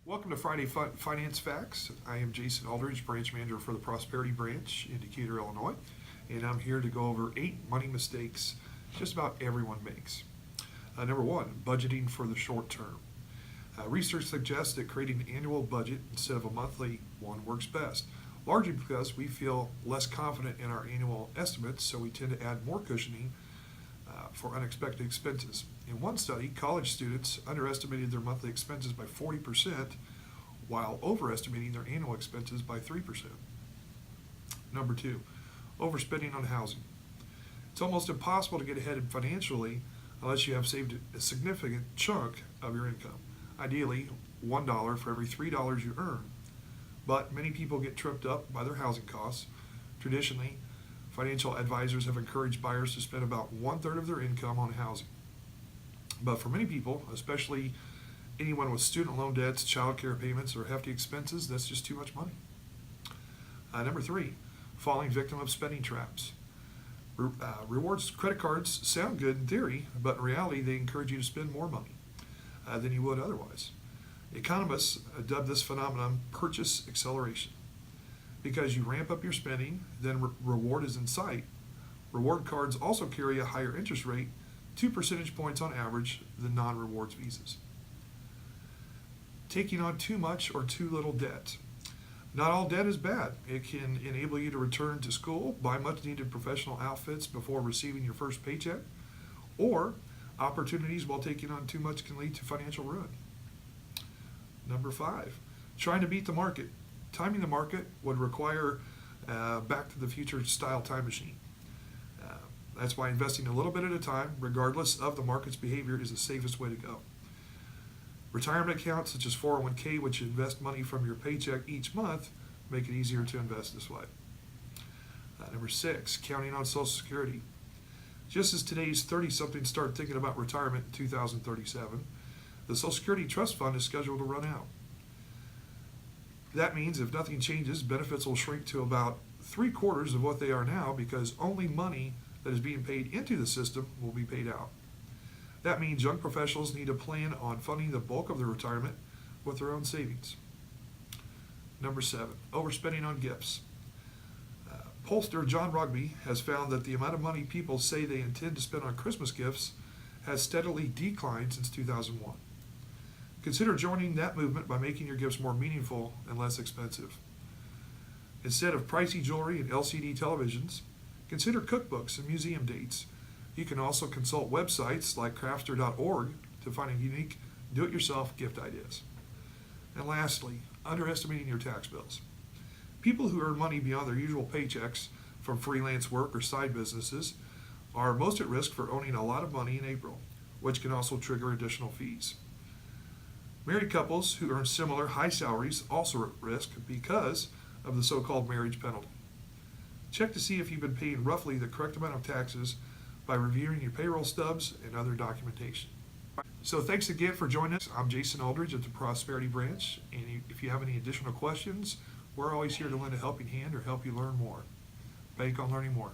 Welcome to Friday Finance Facts. I am Jason Aldridge, branch manager for the Prosperity Branch in Decatur, Illinois, and I'm here to go over 8 money mistakes just about everyone makes. Number 1, budgeting for the short term. Research suggests that creating an annual budget instead of a monthly one works best, largely because we feel less confident in our annual estimates, so we tend to add more cushioning for unexpected expenses. In one study, college students underestimated their monthly expenses by 40%, while overestimating their annual expenses by 3%. Number 2, overspending on housing. It's almost impossible to get ahead financially unless you have saved a significant chunk of your income, ideally $1 for every $3 you earn. But many people get tripped up by their housing costs. Traditionally, financial advisors have encouraged buyers to spend about 1/3 of their income on housing. But for many people, especially anyone with student loan debts, child care payments, or hefty expenses, that's just too much money. Number 3, falling victim of spending traps. Rewards credit cards sound good in theory, but in reality, they encourage you to spend more money than you would otherwise. Economists dub this phenomenon purchase acceleration. Because you ramp up your spending, then reward is in sight. Reward cards also carry a higher interest rate, 2 percentage points on average, than non-rewards visas. Taking on too much or too little debt. Not all debt is bad. It can enable you to return to school, buy much-needed professional outfits before receiving your first paycheck, or opportunities while taking on too much can lead to financial ruin. Number 5, trying to beat the market. Timing the market would require Back to the Future style time machine. That's why investing a little bit at a time, regardless of the market's behavior, is the safest way to go. Retirement accounts such as 401k, which invest money from your paycheck each month, make it easier to invest this way. Number 6, counting on Social Security. Just as today's 30-somethings start thinking about retirement in 2037, the Social Security Trust Fund is scheduled to run out. That means if nothing changes, benefits will shrink to about 3/4 of what they are now because only money that is being paid into the system will be paid out. That means young professionals need to plan on funding the bulk of their retirement with their own savings. Number 7, overspending on gifts. Pollster John Rugby has found that the amount of money people say they intend to spend on Christmas gifts has steadily declined since 2001. Consider joining that movement by making your gifts more meaningful and less expensive. Instead of pricey jewelry and LCD televisions, consider cookbooks and museum dates. You can also consult websites like craftster.org to find unique do-it-yourself gift ideas. And lastly, underestimating your tax bills. People who earn money beyond their usual paychecks from freelance work or side businesses are most at risk for owning a lot of money in April, which can also trigger additional fees. Married couples who earn similar high salaries also are at risk because of the so-called marriage penalty. Check to see if you've been paying roughly the correct amount of taxes by reviewing your payroll stubs and other documentation. So thanks again for joining us. I'm Jason Aldridge at the Prosperity Branch, and if you have any additional questions, we're always here to lend a helping hand or help you learn more. Bank on learning more.